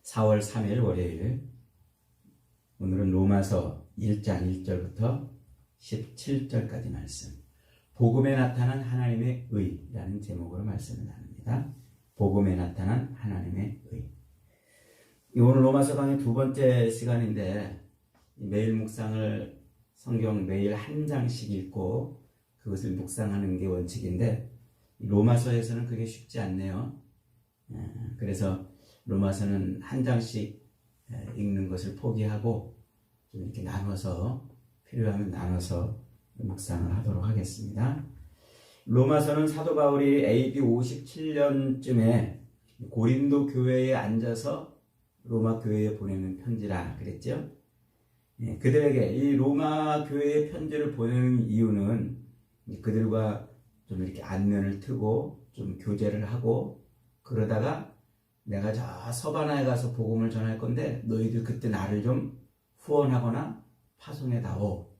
4월 3일 월요일. 오늘은 로마서 1장 1절부터 17절까지 말씀. 복음에 나타난 하나님의 의라는 제목으로 말씀을 나눕니다. 복음에 나타난 하나님의 의. 오늘 로마서 강의 두 번째 시간인데, 매일 묵상을 성경 매일 한 장씩 읽고 그것을 묵상하는 게 원칙인데, 로마서에서는 그게 쉽지 않네요. 그래서 로마서는 한 장씩 읽는 것을 포기하고 좀 이렇게 나눠서, 필요하면 나눠서 묵상을 하도록 하겠습니다. 로마서는 사도 바울이 AD 57년쯤에 고린도 교회에 앉아서 로마 교회에 보내는 편지라 그랬죠. 그들에게 이 로마 교회에 편지를 보내는 이유는 그들과 좀 이렇게 안면을 트고 좀 교제를 하고, 그러다가 내가 저 서바나에 가서 복음을 전할 건데 너희들 그때 나를 좀 후원하거나 파송해 다오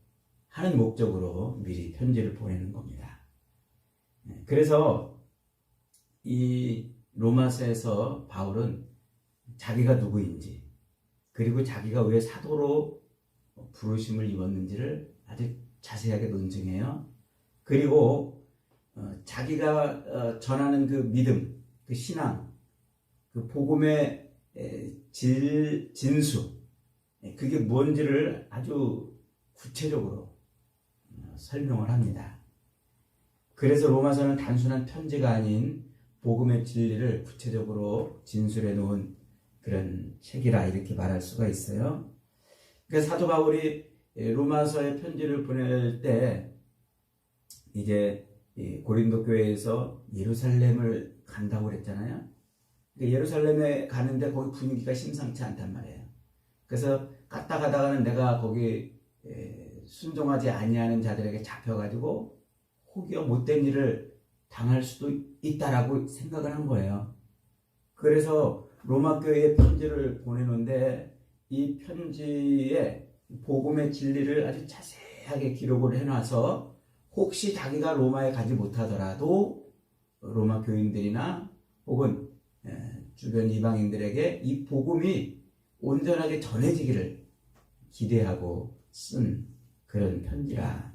하는 목적으로 미리 편지를 보내는 겁니다. 그래서 이 로마서에서 바울은 자기가 누구인지, 그리고 자기가 왜 사도로 부르심을 입었는지를 아주 자세하게 논증해요. 그리고 자기가 전하는 그 믿음, 그 신앙, 그 복음의 진수, 그게 뭔지를 아주 구체적으로 설명을 합니다. 그래서 로마서는 단순한 편지가 아닌 복음의 진리를 구체적으로 진술해 놓은 그런 책이라 이렇게 말할 수가 있어요. 그래서 사도 바울이 로마서에 편지를 보낼 때 이제 고린도 교회에서 예루살렘을 간다고 그랬잖아요. 예루살렘에 가는데 거기 분위기가 심상치 않단 말이에요. 그래서 갔다 가다가는 내가 거기 순종하지 아니하는 자들에게 잡혀가지고 혹여 못된 일을 당할 수도 있다라고 생각을 한 거예요. 그래서 로마 교회에 편지를 보내는데 이 편지에 복음의 진리를 아주 자세하게 기록을 해놔서 혹시 자기가 로마에 가지 못하더라도 로마 교인들이나 혹은 주변 이방인들에게 이 복음이 온전하게 전해지기를 기대하고 쓴 그런 편지라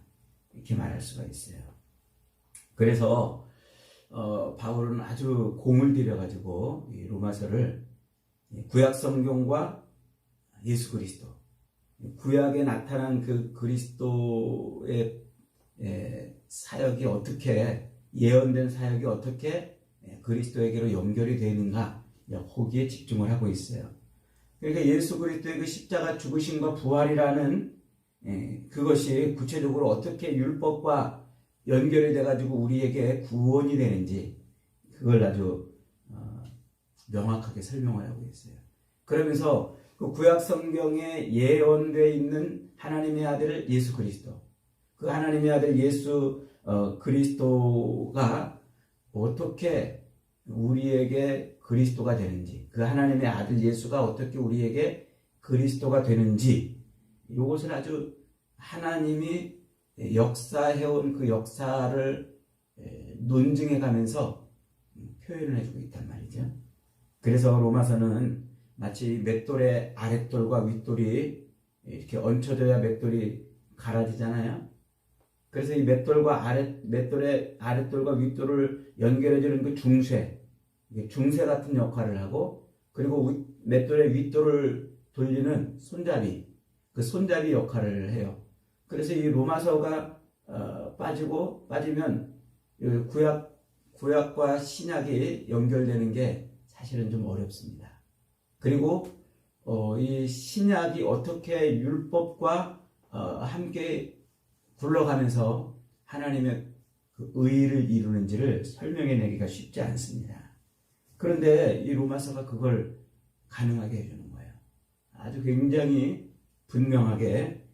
이렇게 말할 수가 있어요. 그래서 바울은 아주 공을 들여가지고 이 로마서를 구약 성경과 예수 그리스도, 구약에 나타난 그 그리스도의 사역이 어떻게, 예언된 사역이 어떻게 그리스도에게로 연결이 되는가, 거기에 집중을 하고 있어요. 그러니까 예수 그리스도의 그 십자가 죽으심과 부활이라는 그것이 구체적으로 어떻게 율법과 연결이 돼가지고 우리에게 구원이 되는지, 그걸 아주 명확하게 설명을 하고 있어요. 그러면서 그 구약 성경에 예언되어 있는 하나님의 아들 예수 그리스도, 그 하나님의 아들 예수 그리스도가 어떻게 우리에게 그리스도가 되는지, 그 하나님의 아들 예수가 어떻게 우리에게 그리스도가 되는지, 이것을 아주 하나님이 역사해온 그 역사를 논증해 가면서 표현을 해주고 있단 말이죠. 그래서 로마서는 마치 맷돌의 아랫돌과 윗돌이 이렇게 얹혀져야 맷돌이 갈아지잖아요. 그래서 이 맷돌의 아랫돌과 윗돌을 연결해주는 그 중쇄 같은 역할을 하고, 그리고 맷돌의 윗돌을 돌리는 손잡이, 그 손잡이 역할을 해요. 그래서 이 로마서가 빠지면 구약과 신약이 연결되는 게 사실은 좀 어렵습니다. 그리고 이 신약이 어떻게 율법과 함께 굴러가면서 하나님의 그 의를 이루는지를 설명해 내기가 쉽지 않습니다. 그런데 이 로마서가 그걸 가능하게 해주는 거예요. 아주 굉장히 분명하게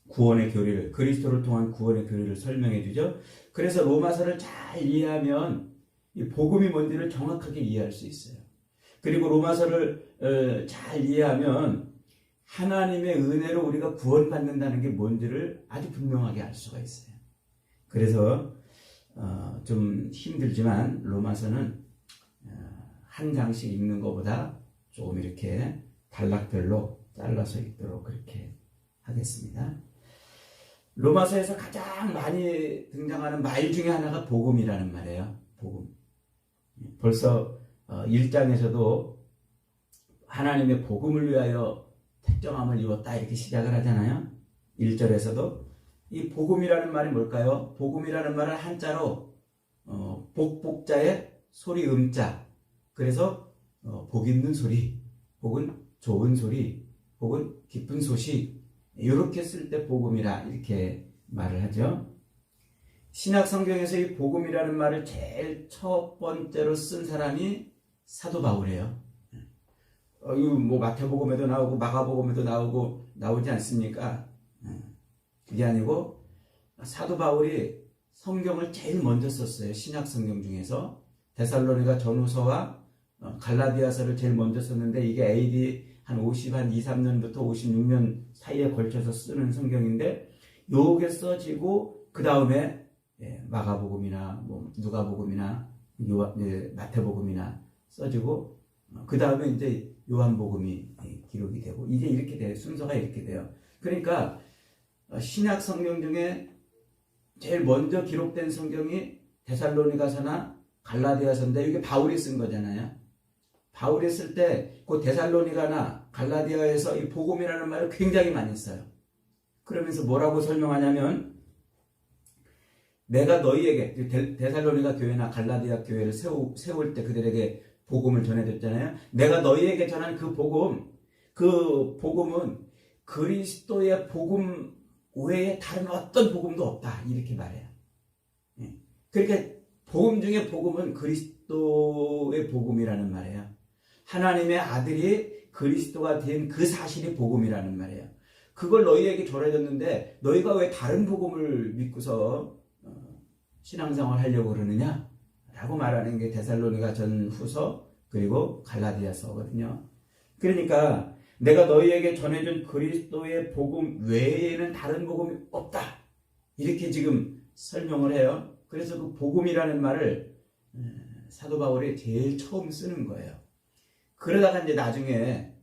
구원의 교리를, 그리스도를 통한 구원의 교리를 설명해 주죠. 그래서 로마서를 잘 이해하면 이 복음이 뭔지를 정확하게 이해할 수 있어요. 그리고 로마서를 잘 이해하면 하나님의 은혜로 우리가 구원받는다는 게 뭔지를 아주 분명하게 알 수가 있어요. 그래서 좀 힘들지만 로마서는 한 장씩 읽는 것보다 조금 이렇게 단락별로 잘라서 읽도록 그렇게 하겠습니다. 로마서에서 가장 많이 등장하는 말 중에 하나가 복음이라는 말이에요. 복음. 벌써 1장에서도 하나님의 복음을 위하여 택정함을 입었다 이렇게 시작을 하잖아요. 1절에서도 이 복음이라는 말이 뭘까요? 복음이라는 말은 한자로 복복자의 소리 음자. 그래서 복 있는 소리, 혹은 좋은 소리, 혹은 기쁜 소식 이렇게 쓸 때 복음이라 이렇게 말을 하죠. 신약 성경에서 이 복음이라는 말을 제일 첫 번째로 쓴 사람이 사도 바울이에요. 뭐 마태복음에도 나오고 마가복음에도 나오지 않습니까? 그게 아니고 사도 바울이 성경을 제일 먼저 썼어요. 신약 성경 중에서 데살로니가 전후서와 갈라디아서를 제일 먼저 썼는데 이게 AD 한 2, 3년부터 56년 사이에 걸쳐서 쓰는 성경인데 요게 써지고 그 다음에 마가복음이나 뭐 누가복음이나 마태복음이나 써지고 그 다음에 이제 요한복음이 기록이 되고 이제 이렇게 돼요. 순서가 이렇게 돼요. 그러니까 신약 성경 중에 제일 먼저 기록된 성경이 데살로니가서나 갈라디아서인데 이게 바울이 쓴 거잖아요. 바울이 쓸 때 그 데살로니가나 갈라디아에서 이 복음이라는 말을 굉장히 많이 써요. 그러면서 뭐라고 설명하냐면 내가 너희에게 데살로니가 교회나 갈라디아 교회를 세울 때 그들에게 복음을 전해줬잖아요. 내가 너희에게 전한 그 복음은 그리스도의 복음 외에 다른 어떤 복음도 없다 이렇게 말해요. 그러니까 복음 중에 복음은 그리스도의 복음이라는 말이에요. 하나님의 아들이 그리스도가 된 그 사실이 복음이라는 말이에요. 그걸 너희에게 전해줬는데 너희가 왜 다른 복음을 믿고서 신앙생활 하려고 그러느냐? 라고 말하는 게 데살로니가 전후서 그리고 갈라디아서거든요. 그러니까 내가 너희에게 전해준 그리스도의 복음 외에는 다른 복음이 없다. 이렇게 지금 설명을 해요. 그래서 그 복음이라는 말을 사도 바울이 제일 처음 쓰는 거예요. 그러다가 이제 나중에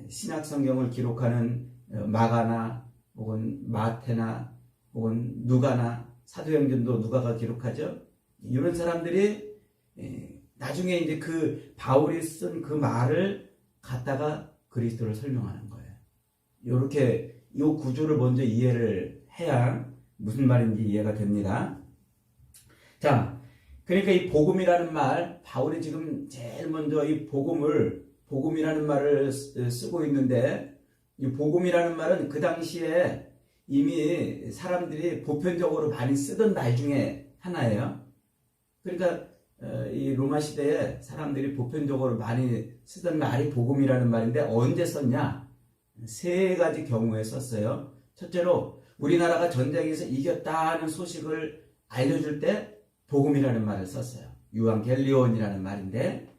신약 성경을 기록하는 마가나 혹은 마태나 혹은 누가나 사도행전도 누가가 기록하죠. 이런 사람들이 나중에 이제 그 바울이 쓴 그 말을 갖다가 그리스도를 설명하는 거예요. 이렇게 이 구조를 먼저 이해를 해야 무슨 말인지 이해가 됩니다. 자, 그러니까 이 복음이라는 말, 바울이 지금 제일 먼저 이 복음이라는 말을 쓰고 있는데, 이 복음이라는 말은 그 당시에 이미 사람들이 보편적으로 많이 쓰던 말 중에 하나예요. 그러니까 이 로마 시대에 사람들이 보편적으로 많이 쓰던 말이 복음이라는 말인데 언제 썼냐? 세 가지 경우에 썼어요. 첫째로 우리나라가 전쟁에서 이겼다는 소식을 알려줄 때 복음이라는 말을 썼어요. 유앙겔리온이라는 말인데,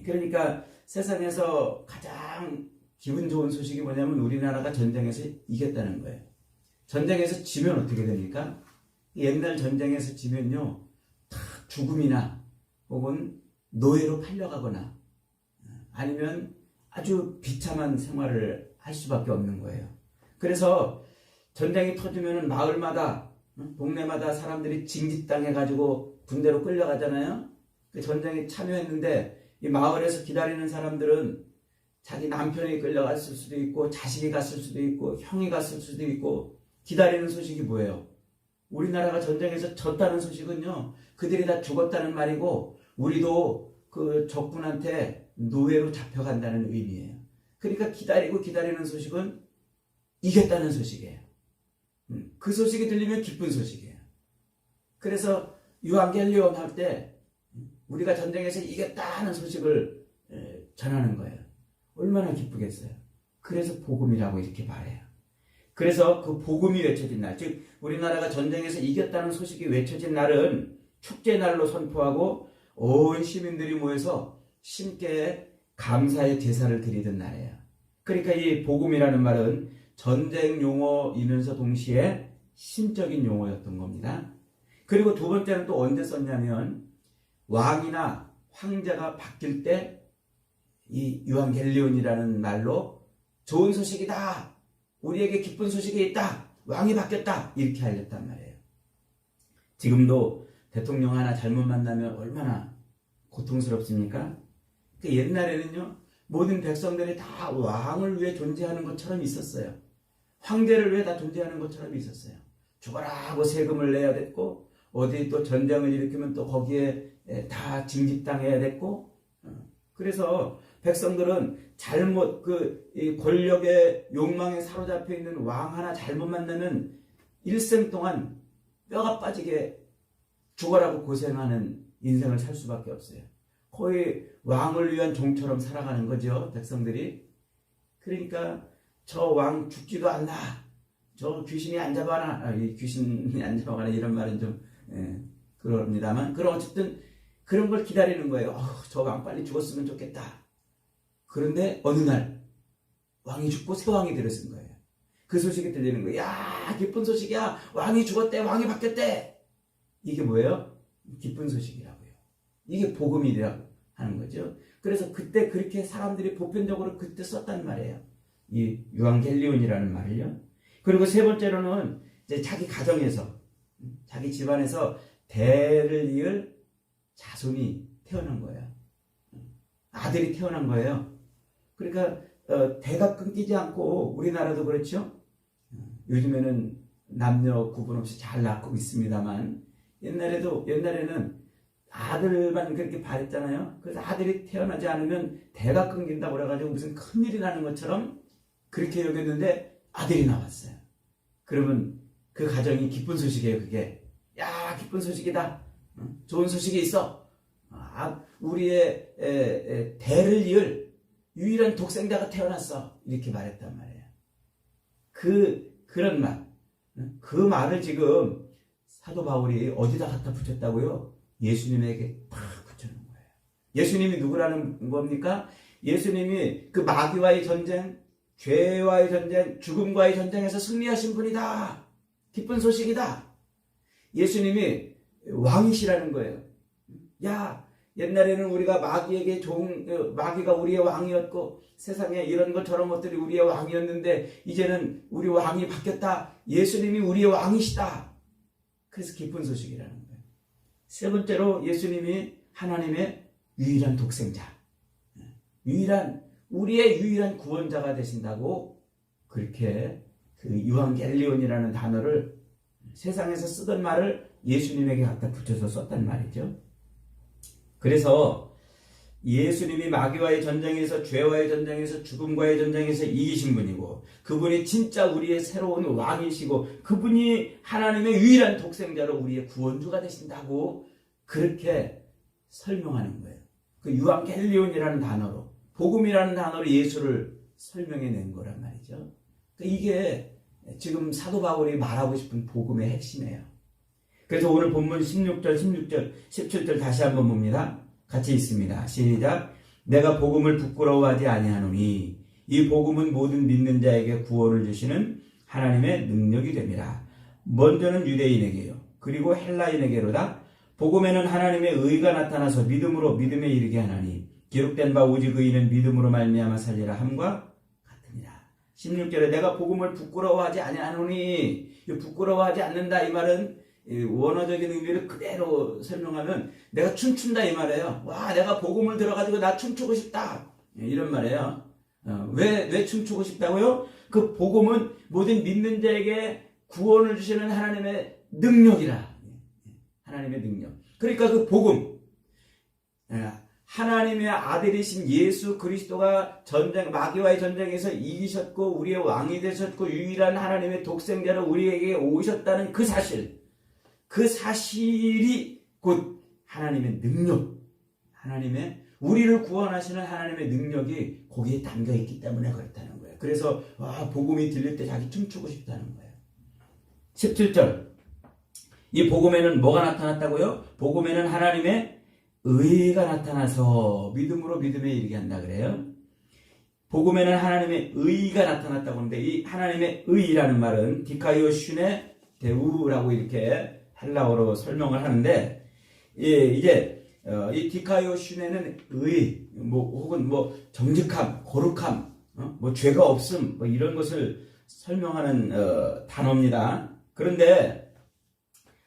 그러니까 세상에서 가장 기분 좋은 소식이 뭐냐면 우리나라가 전쟁에서 이겼다는 거예요. 전쟁에서 지면 어떻게 됩니까? 옛날 전쟁에서 지면요, 다 죽음이나 혹은 노예로 팔려가거나 아니면 아주 비참한 생활을 할 수밖에 없는 거예요. 그래서 전쟁이 터지면 마을마다 동네마다 사람들이 징집당해가지고 군대로 끌려가잖아요. 그 전쟁에 참여했는데 이 마을에서 기다리는 사람들은 자기 남편이 끌려갔을 수도 있고 자식이 갔을 수도 있고 형이 갔을 수도 있고 기다리는 소식이 뭐예요? 우리나라가 전쟁에서 졌다는 소식은요, 그들이 다 죽었다는 말이고 우리도 그 적군한테 노예로 잡혀간다는 의미예요. 그러니까 기다리는 소식은 이겼다는 소식이에요. 그 소식이 들리면 기쁜 소식이에요. 그래서 유앙겔리온 할 때 우리가 전쟁에서 이겼다는 소식을 전하는 거예요. 얼마나 기쁘겠어요. 그래서 복음이라고 이렇게 말해요. 그래서 그 복음이 외쳐진 날, 즉 우리나라가 전쟁에서 이겼다는 소식이 외쳐진 날은 축제날로 선포하고 온 시민들이 모여서 신께 감사의 제사를 드리던 날이에요. 그러니까 이 복음이라는 말은 전쟁 용어이면서 동시에 신적인 용어였던 겁니다. 그리고 두 번째는 또 언제 썼냐면 왕이나 황제가 바뀔 때 이 유앙겔리온이라는 말로 좋은 소식이다. 우리에게 기쁜 소식이 있다. 왕이 바뀌었다. 이렇게 알렸단 말이에요. 지금도 대통령 하나 잘못 만나면 얼마나 고통스럽습니까? 그 옛날에는요, 모든 백성들이 다 왕을 위해 존재하는 것처럼 있었어요. 황제를 위해 다 존재하는 것처럼 있었어요. 죽어라 하고 세금을 내야 됐고, 어디 또 전쟁을 일으키면 또 거기에 다 징집당해야 됐고, 그래서 백성들은 잘못 이 권력의 욕망에 사로잡혀 있는 왕 하나 잘못 만나면 일생 동안 뼈가 빠지게 죽어라고 고생하는 인생을 살 수밖에 없어요. 거의 왕을 위한 종처럼 살아가는 거죠, 백성들이. 그러니까 저 왕 죽지도 않나, 저 귀신이 안 잡아나, 귀신이 안 잡아나 이런 말은 좀 그럽니다만, 그럼 어쨌든 그런 걸 기다리는 거예요. 저 왕 빨리 죽었으면 좋겠다. 그런데 어느 날 왕이 죽고 새 왕이 들어선 거예요. 그 소식이 들리는 거예요. 야, 기쁜 소식이야. 왕이 죽었대. 왕이 바뀌었대. 이게 뭐예요? 기쁜 소식이라고요. 이게 복음이라고 하는 거죠. 그래서 그때 그렇게 사람들이 보편적으로 그때 썼단 말이에요. 이 유앙겔리온이라는 말을요. 그리고 세 번째로는 이제 자기 가정에서, 자기 집안에서 대를 이을 자손이 태어난 거예요. 아들이 태어난 거예요. 그러니까 대가 끊기지 않고, 우리나라도 그렇죠. 요즘에는 남녀 구분 없이 잘 낳고 있습니다만, 옛날에는 아들만 그렇게 바랬잖아요. 그래서 아들이 태어나지 않으면 대가 끊긴다고 그래가지고 무슨 큰일이 나는 것처럼 그렇게 여겼는데 아들이 나왔어요. 그러면 그 가정이 기쁜 소식이에요, 그게. 야, 기쁜 소식이다. 좋은 소식이 있어. 우리의 대를 이을 유일한 독생자가 태어났어. 이렇게 말했단 말이에요. 그런 말. 그 말을 지금 사도 바울이 어디다 갖다 붙였다고요? 예수님에게 팍 붙여놓은 거예요. 예수님이 누구라는 겁니까? 예수님이 그 마귀와의 전쟁, 죄와의 전쟁, 죽음과의 전쟁에서 승리하신 분이다. 기쁜 소식이다. 예수님이 왕이시라는 거예요. 야, 옛날에는 우리가 마귀가 우리의 왕이었고 세상에 이런 것 저런 것들이 우리의 왕이었는데 이제는 우리 왕이 바뀌었다. 예수님이 우리의 왕이시다. 그래서 기쁜 소식이라는 거예요. 세 번째로 예수님이 하나님의 유일한 독생자, 우리의 유일한 구원자가 되신다고 그렇게 그 유앙겔리온이라는 단어를 세상에서 쓰던 말을 예수님에게 갖다 붙여서 썼단 말이죠. 그래서 예수님이 마귀와의 전쟁에서, 죄와의 전쟁에서, 죽음과의 전쟁에서 이기신 분이고, 그분이 진짜 우리의 새로운 왕이시고, 그분이 하나님의 유일한 독생자로 우리의 구원주가 되신다고 그렇게 설명하는 거예요. 그 유앙겔리온이라는 단어로, 복음이라는 단어로 예수를 설명해낸 거란 말이죠. 이게 지금 사도 바울이 말하고 싶은 복음의 핵심이에요. 그래서 오늘 본문 16절, 17절 다시 한번 봅니다. 같이 있습니다. 시작. 내가 복음을 부끄러워하지 아니하노니 이 복음은 모든 믿는 자에게 구원을 주시는 하나님의 능력이 됩니다. 먼저는 유대인에게요. 그리고 헬라인에게로다. 복음에는 하나님의 의가 나타나서 믿음으로 믿음에 이르게 하나니 기록된 바 오직 의인은 믿음으로 말미암아 살리라 함과 같으니라. 16절에 내가 복음을 부끄러워하지 아니하노니, 부끄러워하지 않는다 이 말은 원어적인 의미를 그대로 설명하면 내가 춤춘다 이 말이에요. 와, 내가 복음을 들어가지고 나 춤추고 싶다 이런 말이에요. 왜 춤추고 싶다고요? 그 복음은 모든 믿는 자에게 구원을 주시는 하나님의 능력이라. 하나님의 능력. 그러니까 그 복음, 하나님의 아들이신 예수 그리스도가 마귀와의 전쟁에서 이기셨고 우리의 왕이 되셨고 유일한 하나님의 독생자로 우리에게 오셨다는 그 사실이 곧 하나님의 능력, 우리를 구원하시는 하나님의 능력이 거기에 담겨 있기 때문에 그렇다는 거예요. 그래서 복음이 들릴 때 자기 춤추고 싶다는 거예요. 17절. 이 복음에는 뭐가 나타났다고요? 복음에는 하나님의 의가 나타나서 믿음으로 믿음에 이르게 한다 그래요. 복음에는 하나님의 의가 나타났다고 하는데, 이 하나님의 의라는 말은 디카이오 슌의 데우라고 이렇게 헬라어로 설명을 하는데, 이제 이 디카이오슈네는 의, 혹은 정직함, 거룩함, 죄가 없음, 이런 것을 설명하는 단어입니다. 그런데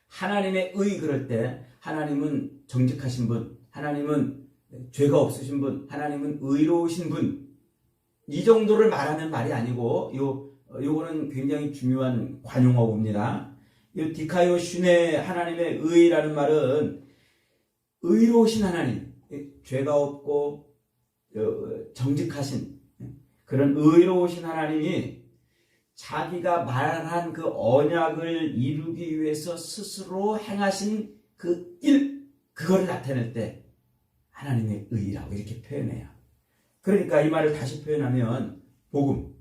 하나님의 의 그럴 때 하나님은 정직하신 분, 하나님은 죄가 없으신 분, 하나님은 의로우신 분, 이 정도를 말하는 말이 아니고 요거는 굉장히 중요한 관용어구입니다. 이 디카이오슈네 하나님의 의라는 말은 의로우신 하나님, 죄가 없고 정직하신 그런 의로우신 하나님이 자기가 말한 그 언약을 이루기 위해서 스스로 행하신 그 일, 그걸 나타낼 때 하나님의 의라고 이렇게 표현해요. 그러니까 이 말을 다시 표현하면 복음,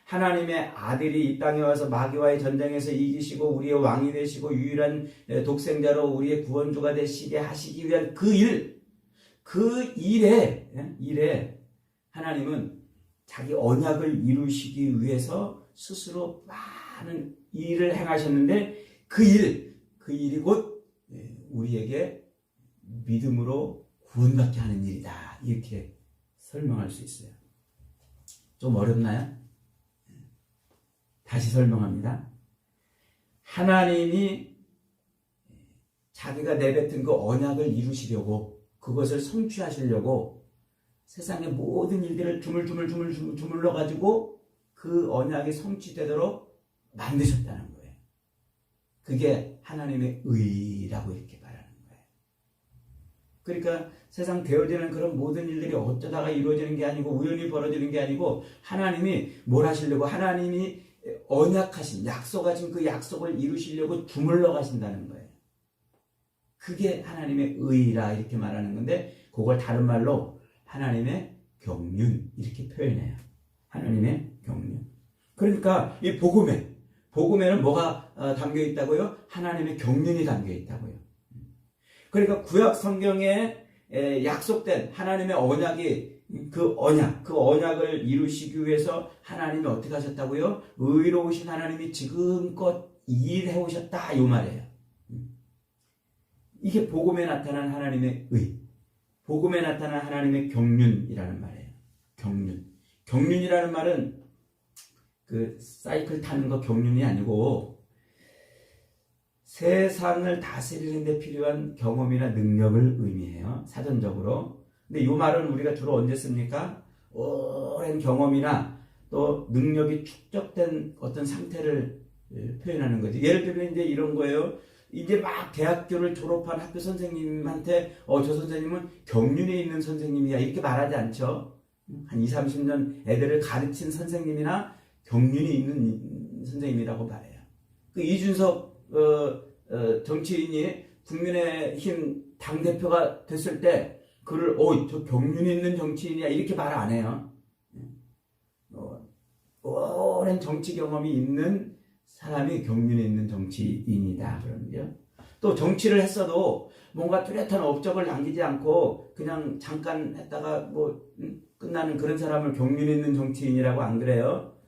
하나님의 아들이 이 땅에 와서 마귀와의 전쟁에서 이기시고 우리의 왕이 되시고 유일한 독생자로 우리의 구원주가 되시게 하시기 위한 그 일, 그 일에 하나님은 자기 언약을 이루시기 위해서 스스로 많은 일을 행하셨는데 그 일이 곧 우리에게 믿음으로 구원받게 하는 일이다. 이렇게 설명할 수 있어요. 좀 어렵나요? 다시 설명합니다. 하나님이 자기가 내뱉은 그 언약을 이루시려고, 그것을 성취하시려고 세상의 모든 일들을 주물러 가지고 그 언약이 성취되도록 만드셨다는 거예요. 그게 하나님의 의라고 이렇게 말하는 거예요. 그러니까 세상 되어지는 그런 모든 일들이 어쩌다가 이루어지는 게 아니고 우연히 벌어지는 게 아니고 하나님이 뭘 하시려고, 하나님이 언약하신, 약속하신 그 약속을 이루시려고 주물러 가신다는 거예요. 그게 하나님의 의라 이렇게 말하는 건데, 그걸 다른 말로 하나님의 경륜 이렇게 표현해요. 하나님의 경륜. 그러니까 이 복음에는 뭐가 담겨 있다고요? 하나님의 경륜이 담겨 있다고요. 그러니까 구약 성경에 약속된 하나님의 언약이, 그 언약을 이루시기 위해서 하나님이 어떻게 하셨다고요? 의로우신 하나님이 지금껏 일해 오셨다, 이 말이에요. 이게 복음에 나타난 하나님의 의, 복음에 나타난 하나님의 경륜이라는 말이에요. 경륜이라는 말은 그 사이클 타는 거 경륜이 아니고 세상을 다스리는 데 필요한 경험이나 능력을 의미해요, 사전적으로. 근데 이 말은 우리가 주로 언제 씁니까? 오랜 경험이나 또 능력이 축적된 어떤 상태를 표현하는 거죠. 예를 들면 이제 이런 거예요. 이제 막 대학교를 졸업한 학교 선생님한테 저 선생님은 경륜에 있는 선생님이야, 이렇게 말하지 않죠. 한 20, 30년 애들을 가르친 선생님이나 경륜이 있는 선생님이라고 말해요. 그 이준석 정치인이 국민의힘 당대표가 됐을 때 그를 저 경륜이 있는 정치인이야, 이렇게 말 안 해요. 오랜 정치 경험이 있는 사람이 경륜에 있는 정치인이다, 그러는데요. 또 정치를 했어도 뭔가 뚜렷한 업적을 남기지 않고 그냥 잠깐 했다가 끝나는 그런 사람을 경륜에 있는 정치인이라고 안 그래요.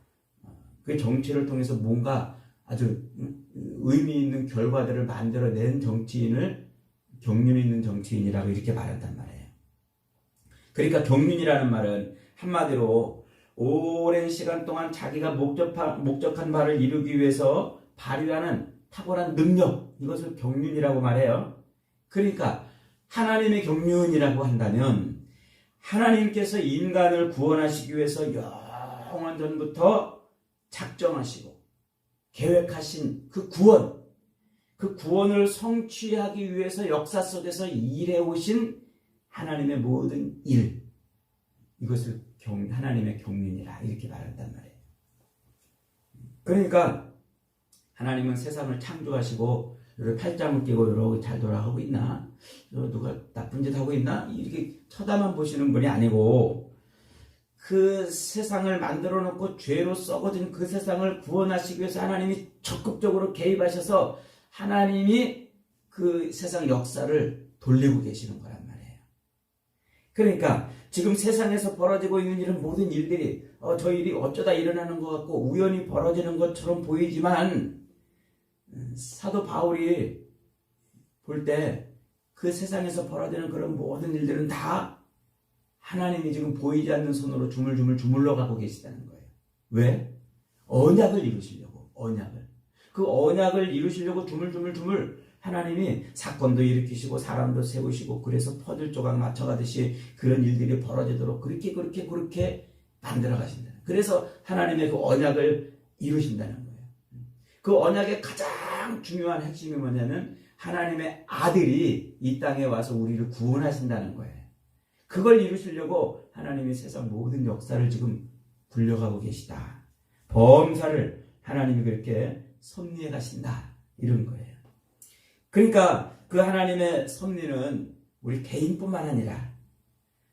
그 정치를 통해서 뭔가 아주 의미 있는 결과들을 만들어낸 정치인을 경륜에 있는 정치인이라고 이렇게 말한단 말이에요. 그러니까 경륜이라는 말은 한마디로 오랜 시간 동안 자기가 목적한 바를 이루기 위해서 발휘하는 탁월한 능력, 이것을 경륜이라고 말해요. 그러니까 하나님의 경륜이라고 한다면 하나님께서 인간을 구원하시기 위해서 영원 전부터 작정하시고 계획하신 그 구원을 성취하기 위해서 역사 속에서 일해오신 하나님의 모든 일, 이것을 하나님의 경륜이라 이렇게 말한단 말이에요. 그러니까 하나님은 세상을 창조하시고 이렇게 팔짱을 끼고 이러고 잘 돌아가고 있나? 누가 나쁜 짓 하고 있나? 이렇게 쳐다만 보시는 분이 아니고 그 세상을 만들어 놓고 죄로 썩어진 그 세상을 구원하시기 위해서 하나님이 적극적으로 개입하셔서 하나님이 그 세상 역사를 돌리고 계시는 거란 말이에요. 그러니까 지금 세상에서 벌어지고 있는 이런 모든 일들이 저 일이 어쩌다 일어나는 것 같고 우연히 벌어지는 것처럼 보이지만 사도 바울이 볼 때 그 세상에서 벌어지는 그런 모든 일들은 다 하나님이 지금 보이지 않는 손으로 주물주물 주물러 가고 계시다는 거예요. 왜? 언약을 이루시려고. 언약을. 그 언약을 이루시려고 주물주물 하나님이 사건도 일으키시고 사람도 세우시고 그래서 퍼즐 조각 맞춰가듯이 그런 일들이 벌어지도록 그렇게 만들어 가신다. 그래서 하나님의 그 언약을 이루신다는 거예요. 그 언약의 가장 중요한 핵심이 뭐냐면 하나님의 아들이 이 땅에 와서 우리를 구원하신다는 거예요. 그걸 이루시려고 하나님이 세상 모든 역사를 지금 굴려가고 계시다. 범사를 하나님이 그렇게 섭리해 가신다. 이런 거예요. 그러니까 그 하나님의 섭리는 우리 개인뿐만 아니라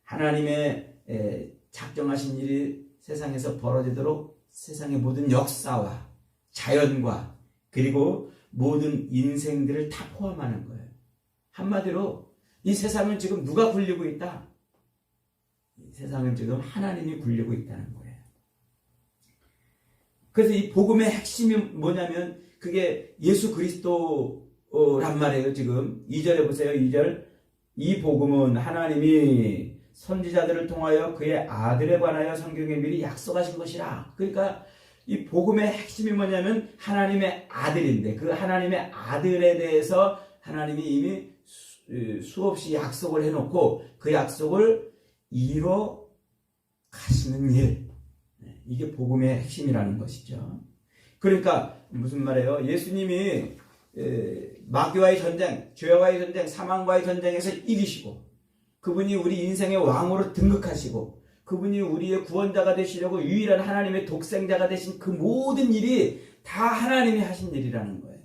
하나님의 작정하신 일이 세상에서 벌어지도록 세상의 모든 역사와 자연과 그리고 모든 인생들을 다 포함하는 거예요. 한마디로 이 세상을 지금 누가 굴리고 있다? 이 세상을 지금 하나님이 굴리고 있다는 거예요. 그래서 이 복음의 핵심이 뭐냐면 그게 예수 그리스도란 말이에요. 지금 2절에 보세요. 2절. 이 복음은 하나님이 선지자들을 통하여 그의 아들에 관하여 성경에 미리 약속하신 것이라. 그러니까 이 복음의 핵심이 뭐냐면 하나님의 아들인데 그 하나님의 아들에 대해서 하나님이 이미 수없이 약속을 해놓고 그 약속을 이뤄 가시는 일. 이게 복음의 핵심이라는 것이죠. 그러니까 무슨 말이에요? 예수님이 마귀와의 전쟁, 죄와의 전쟁, 사망과의 전쟁에서 이기시고 그분이 우리 인생의 왕으로 등극하시고 그분이 우리의 구원자가 되시려고 유일한 하나님의 독생자가 되신 그 모든 일이 다 하나님이 하신 일이라는 거예요.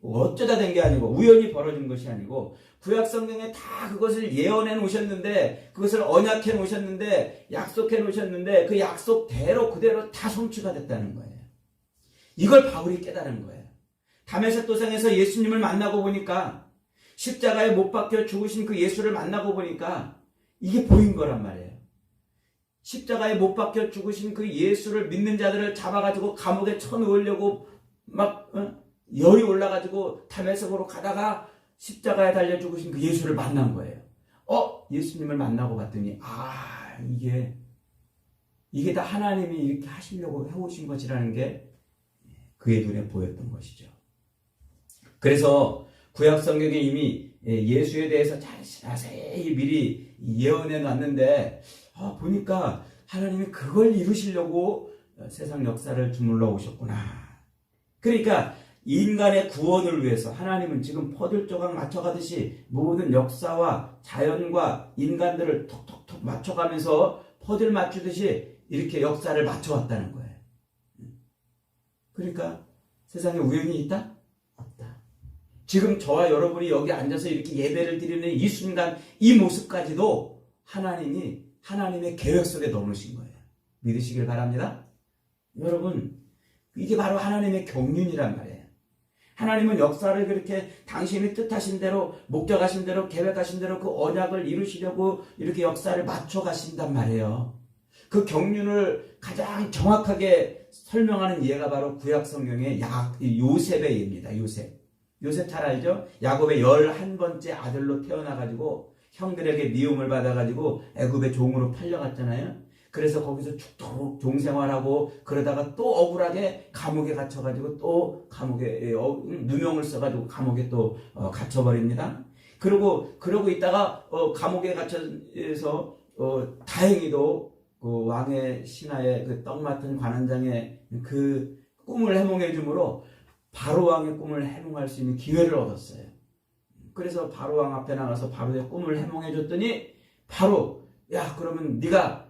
어쩌다 된 게 아니고 우연히 벌어진 것이 아니고 구약 성경에 다 그것을 예언해 놓으셨는데 그것을 언약해 놓으셨는데 약속해 놓으셨는데 그 약속대로 그대로 다 성취가 됐다는 거예요. 이걸 바울이 깨달은 거예요. 다메섹 도상에서 예수님을 만나고 보니까 십자가에 못 박혀 죽으신 그 예수를 만나고 보니까 이게 보인 거란 말이에요. 십자가에 못 박혀 죽으신 그 예수를 믿는 자들을 잡아가지고 감옥에 쳐넣으려고 막 열이 올라가지고 다메섹으로 가다가 십자가에 달려 죽으신 그 예수를 만난 거예요. 예수님을 만나고 봤더니 이게 다 하나님이 이렇게 하시려고 해오신 것이라는 게 그의 눈에 보였던 것이죠. 그래서 구약 성경에 이미 예수에 대해서 자세히 미리 예언해 놨는데 보니까 하나님이 그걸 이루시려고 세상 역사를 주물러 오셨구나. 그러니까 인간의 구원을 위해서 하나님은 지금 퍼즐 조각 맞춰가듯이 모든 역사와 자연과 인간들을 톡톡톡 맞춰가면서 퍼즐 맞추듯이 이렇게 역사를 맞춰왔다는 거예요. 그러니까 세상에 우연이 있다? 없다. 지금 저와 여러분이 여기 앉아서 이렇게 예배를 드리는 이 순간 이 모습까지도 하나님이 하나님의 계획 속에 넣어놓으신 거예요. 믿으시길 바랍니다. 여러분 이게 바로 하나님의 경륜이란 말이에요. 하나님은 역사를 그렇게 당신이 뜻하신 대로 목적하신 대로 계획하신 대로 그 언약을 이루시려고 이렇게 역사를 맞춰 가신단 말이에요. 그 경륜을 가장 정확하게 설명하는 예가 바로 구약 성경의 요셉의 예입니다. 요셉 잘 알죠? 야곱의 11번째 아들로 태어나가지고 형들에게 미움을 받아가지고 애굽의 종으로 팔려갔잖아요. 그래서 거기서 죽도록 종생활하고 그러다가 또 억울하게 감옥에 갇혀가지고 또 감옥에 누명을 써가지고 감옥에 또 갇혀버립니다. 그러고 있다가 감옥에 갇혀서 다행히도 그 왕의 신하의 그 떡 맡은 관원장의 그 꿈을 해몽해 주므로 바로 왕의 꿈을 해몽할 수 있는 기회를 얻었어요. 그래서 바로 왕 앞에 나가서 바로의 꿈을 해몽해 줬더니 바로 그러면 네가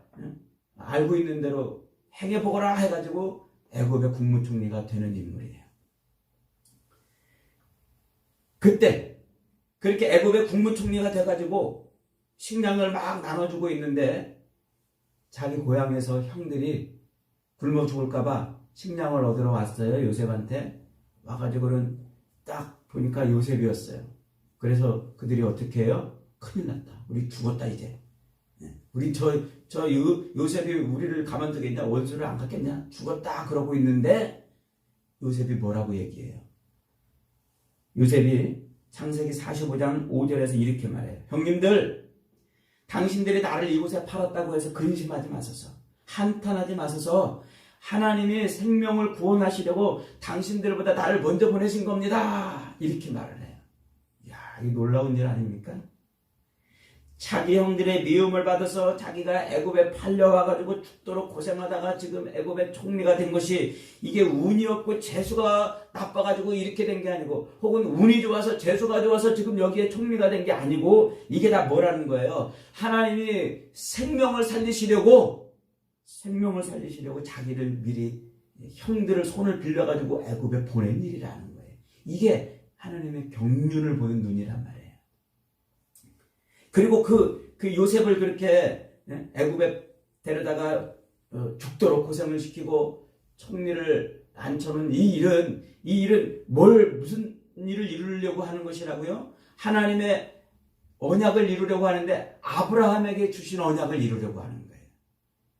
알고 있는 대로 행해보거라 해가지고 애굽의 국무총리가 되는 인물이에요. 그때 그렇게 애굽의 국무총리가 돼가지고 식량을 막 나눠주고 있는데 자기 고향에서 형들이 굶어 죽을까봐 식량을 얻으러 왔어요. 요셉한테 와가지고는 딱 보니까 요셉이었어요. 그래서 그들이 어떻게 해요? 큰일 났다. 우리 죽었다 이제. 우리 요셉이 우리를 가만두겠냐? 원수를 안 갖겠냐? 죽었다 그러고 있는데 요셉이 뭐라고 얘기해요? 요셉이 창세기 45장 5절에서 이렇게 말해요. 형님들, 당신들이 나를 이곳에 팔았다고 해서 근심하지 마소서. 한탄하지 마소서. 하나님이 생명을 구원하시려고 당신들보다 나를 먼저 보내신 겁니다. 이렇게 말을 해요. 이야, 이 놀라운 일 아닙니까? 자기 형들의 미움을 받아서 자기가 애굽에 팔려와가지고 죽도록 고생하다가 지금 애굽의 총리가 된 것이 이게 운이 없고 재수가 나빠가지고 이렇게 된 게 아니고, 혹은 운이 좋아서 재수가 좋아서 지금 여기에 총리가 된 게 아니고, 이게 다 뭐라는 거예요? 하나님이 생명을 살리시려고 자기를 미리 형들을 손을 빌려가지고 애굽에 보낸 일이라는 거예요. 이게 하나님의 경륜을 보는 눈이란 말이에요. 그리고 그 요셉을 그렇게 애굽에 데려다가 죽도록 고생을 시키고 총리를 앉혀놓은 이 일은 무슨 일을 이루려고 하는 것이라고요? 하나님의 언약을 이루려고 하는데 아브라함에게 주신 언약을 이루려고 하는 거예요.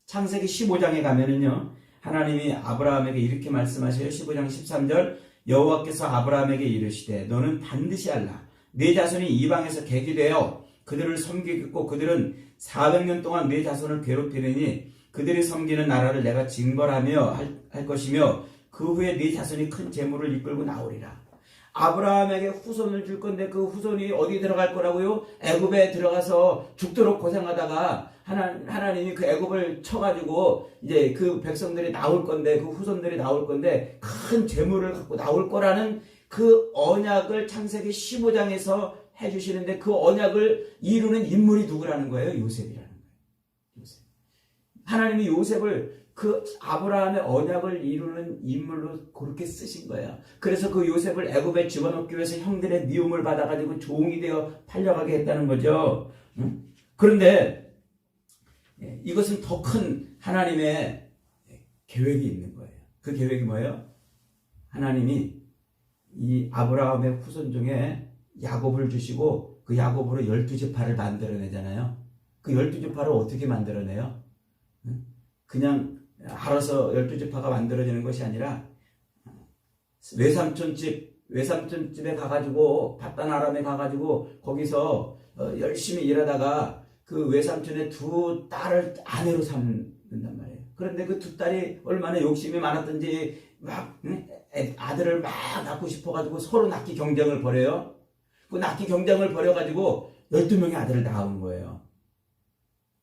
창세기 15장에 가면은요, 하나님이 아브라함에게 이렇게 말씀하셔요. 15장 13절, 여호와께서 아브라함에게 이르시되 너는 반드시 알라. 네 자손이 이방에서 객이 되어 그들을 섬기겠고 그들은 400년 동안 네 자손을 괴롭히려니 그들이 섬기는 나라를 내가 징벌하며 할 것이며 그 후에 네 자손이 큰 재물을 이끌고 나오리라. 아브라함에게 후손을 줄 건데 그 후손이 어디 들어갈 거라고요? 애굽에 들어가서 죽도록 고생하다가 하나님이 그 애굽을 쳐가지고 이제 그 백성들이 나올 건데, 그 후손들이 나올 건데 큰 재물을 갖고 나올 거라는 그 언약을 창세기 15장에서 해주시는데, 그 언약을 이루는 인물이 누구라는 거예요? 요셉이라는 거예요. 요셉. 하나님이 요셉을 그 아브라함의 언약을 이루는 인물로 그렇게 쓰신 거예요. 그래서 그 요셉을 애굽에 집어넣기 위해서 형들의 미움을 받아가지고 종이 되어 팔려가게 했다는 거죠. 그런데 이것은 더 큰 하나님의 계획이 있는 거예요. 그 계획이 뭐예요? 하나님이 이 아브라함의 후손 중에 야곱을 주시고 그 야곱으로 12지파를 만들어내잖아요. 그 12지파를 어떻게 만들어내요? 그냥 알아서 12지파가 만들어지는 것이 아니라 외삼촌집에 가가지고 밧단 아람에 가가지고 거기서 열심히 일하다가 그 외삼촌의 두 딸을 아내로 삼는단 말이에요. 그런데 그 두 딸이 얼마나 욕심이 많았던지 막 아들을 막 낳고 싶어가지고 서로 낳기 경쟁을 벌여요. 그 낳기 경쟁을 벌여가지고 12명의 아들을 낳은 거예요.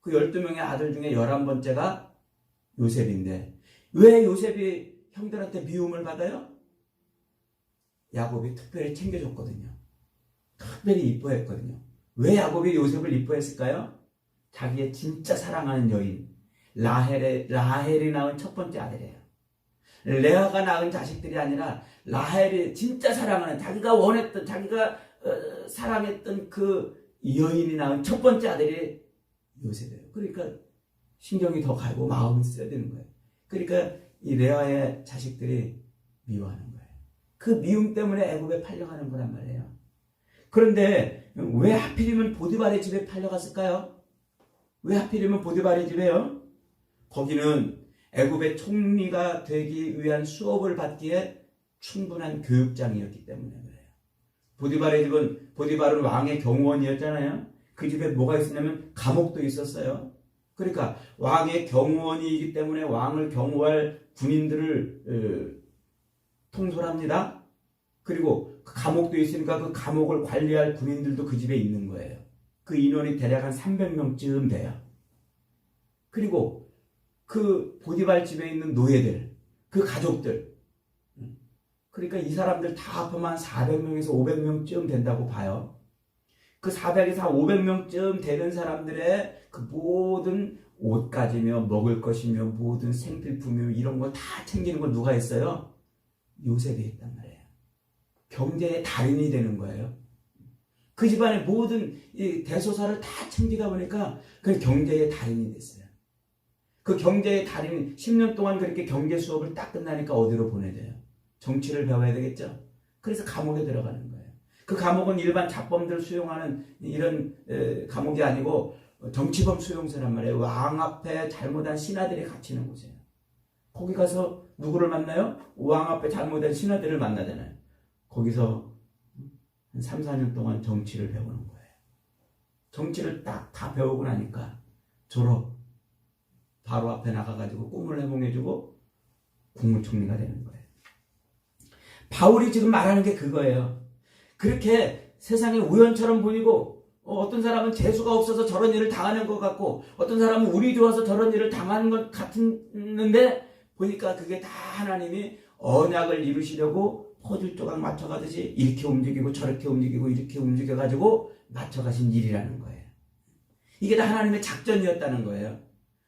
그 12명의 아들 중에 11번째가 요셉인데, 왜 요셉이 형들한테 미움을 받아요? 야곱이 특별히 챙겨줬거든요. 특별히 이뻐했거든요. 왜 야곱이 요셉을 이뻐했을까요? 자기의 진짜 사랑하는 여인 라헬이 낳은 첫 번째 아들이에요. 레아가 낳은 자식들이 아니라 라헬이 진짜 사랑하는, 자기가 원했던, 자기가 사랑했던 그 여인이 낳은 첫 번째 아들이 요셉이에요. 그러니까 신경이 더 가고 마음이 써야 되는 거예요. 그러니까 이 레아의 자식들이 미워하는 거예요. 그 미움 때문에 애굽에 팔려가는 거란 말이에요. 그런데 왜 하필이면 보디발의 집에 팔려갔을까요? 왜 하필이면 보디발의 집에요? 거기는 애굽의 총리가 되기 위한 수업을 받기에 충분한 교육장이었기 때문에 그래요. 보디발은 왕의 경호원이었잖아요. 그 집에 뭐가 있었냐면 감옥도 있었어요. 그러니까 왕의 경호원이기 때문에 왕을 경호할 군인들을 통솔합니다. 그리고 그 감옥도 있으니까 그 감옥을 관리할 군인들도 그 집에 있는 거예요. 그 인원이 대략 한 300명쯤 돼요. 그리고 그 보디발 집에 있는 노예들, 그 가족들, 그러니까 이 사람들 다 합하면 400명에서 500명쯤 된다고 봐요. 그 400에서 500명쯤 되는 사람들의 그 모든 옷가지며 먹을 것이며 모든 생필품이며 이런 거 다 챙기는 건 누가 했어요? 요셉이 했단 말이에요. 경제의 달인이 되는 거예요. 그 집안의 모든 이 대소사를 다 챙기다 보니까 그 경제의 달인이 됐어요. 그 경제의 달인, 10년 동안 그렇게 경제 수업을 딱 끝나니까 어디로 보내줘요? 정치를 배워야 되겠죠? 그래서 감옥에 들어가는 거예요. 그 감옥은 일반 잡범들 수용하는 이런 감옥이 아니고 정치범 수용소란 말이에요. 왕 앞에 잘못한 신하들이 갇히는 곳이에요. 거기 가서 누구를 만나요? 왕 앞에 잘못한 신하들을 만나잖아요. 거기서 한 3, 4년 동안 정치를 배우는 거예요. 정치를 딱 다 배우고 나니까 졸업 바로 앞에 나가가지고 꿈을 해몽해주고 국무총리가 되는 거예요. 바울이 지금 말하는 게 그거예요. 그렇게 세상에 우연처럼 보이고 어떤 사람은 재수가 없어서 저런 일을 당하는 것 같고 어떤 사람은 운이 좋아서 저런 일을 당하는 것 같은데 보니까 그게 다 하나님이 언약을 이루시려고 퍼즐 조각 맞춰가듯이 이렇게 움직이고 저렇게 움직이고 이렇게 움직여가지고 맞춰가신 일이라는 거예요. 이게 다 하나님의 작전이었다는 거예요.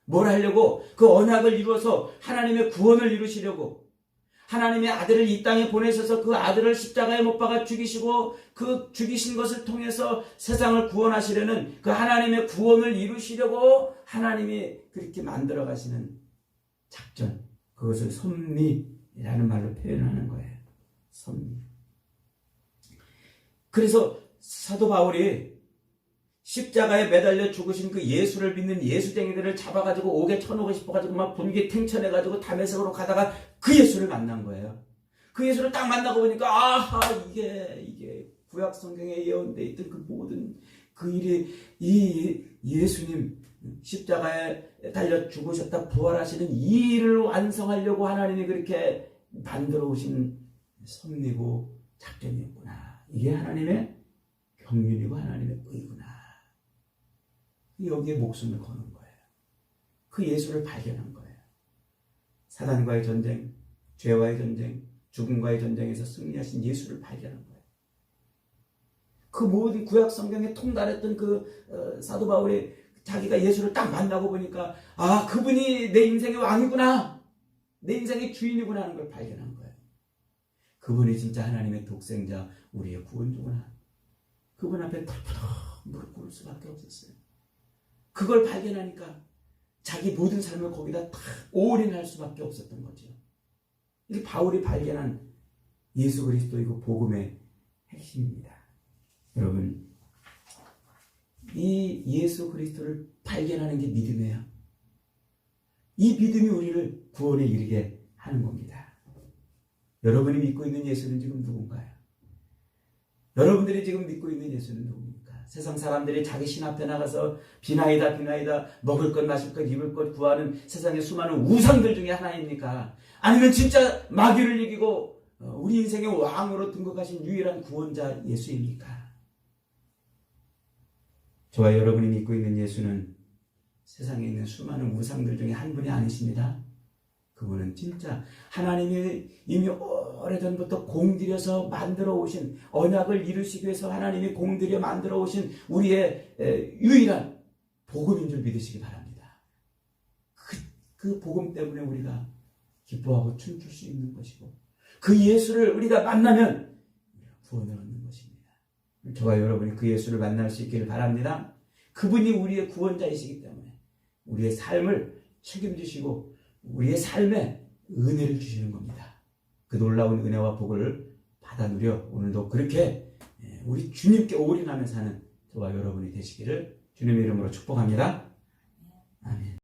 뭘 하려고? 그 언약을 이루어서 하나님의 구원을 이루시려고 하나님의 아들을 이 땅에 보내셔서 그 아들을 십자가에 못 박아 죽이시고 그 죽이신 것을 통해서 세상을 구원하시려는 그 하나님의 구원을 이루시려고 하나님이 그렇게 만들어 가시는 작전, 그것을 섭리라는 말로 표현하는 거예요. 섭리. 그래서 사도 바울이 십자가에 매달려 죽으신 그 예수를 믿는 예수쟁이들을 잡아가지고 옥에 쳐놓고 싶어가지고 막 분기 탱천해가지고 다메섹으로 가다가 그 예수를 만난 거예요. 그 예수를 딱 만나고 보니까 아하 이게 구약 성경에 예언되어 있던 그 모든 그 일이 이 예수님 십자가에 달려 죽으셨다 부활하시는 이 일을 완성하려고 하나님이 그렇게 만들어 오신 섭리고 작전이었구나. 이게 하나님의 경륜이고 하나님의 의구나. 여기에 목숨을 거는 거예요. 그 예수를 발견한 거예요. 사단과의 전쟁, 죄와의 전쟁, 죽음과의 전쟁에서 승리하신 예수를 발견한 거예요. 그 모든 구약 성경에 통달했던 그 사도 바울이 자기가 예수를 딱 만나고 보니까 아 그분이 내 인생의 왕이구나. 내 인생의 주인이구나 하는 걸 발견한 거예요. 그분이 진짜 하나님의 독생자 우리의 구원주구나. 그분 앞에 털푸덕 무릎 꿇을 수밖에 없었어요. 그걸 발견하니까 자기 모든 삶을 거기다 다 올인할 수밖에 없었던 거죠. 이게 바울이 발견한 예수 그리스도이고 복음의 핵심입니다. 여러분, 이 예수 그리스도를 발견하는 게 믿음이에요. 이 믿음이 우리를 구원에 이르게 하는 겁니다. 여러분이 믿고 있는 예수는 지금 누군가요? 여러분들이 지금 믿고 있는 예수는 누굽니까? 세상 사람들이 자기 신 앞에 나가서 비나이다 먹을 것 마실 것 입을 것 구하는 세상의 수많은 우상들 중에 하나입니까? 아니면 진짜 마귀를 이기고 우리 인생의 왕으로 등극하신 유일한 구원자 예수입니까? 저와 여러분이 믿고 있는 예수는 세상에 있는 수많은 우상들 중에 한 분이 아니십니다. 그분은 진짜 하나님이 이미 오래전부터 공들여서 만들어 오신 언약을 이루시기 위해서 하나님이 공들여 만들어 오신 우리의 유일한 복음인 줄 믿으시기 바랍니다. 그 복음 때문에 우리가 기뻐하고 춤출 수 있는 것이고 그 예수를 우리가 만나면 구원을 얻는 것입니다. 저와 여러분이 그 예수를 만날 수 있기를 바랍니다. 그분이 우리의 구원자이시기 때문에 우리의 삶을 책임지시고 우리의 삶에 은혜를 주시는 겁니다. 그 놀라운 은혜와 복을 받아 누려 오늘도 그렇게 우리 주님께 올인하며 사는 저와 여러분이 되시기를 주님의 이름으로 축복합니다.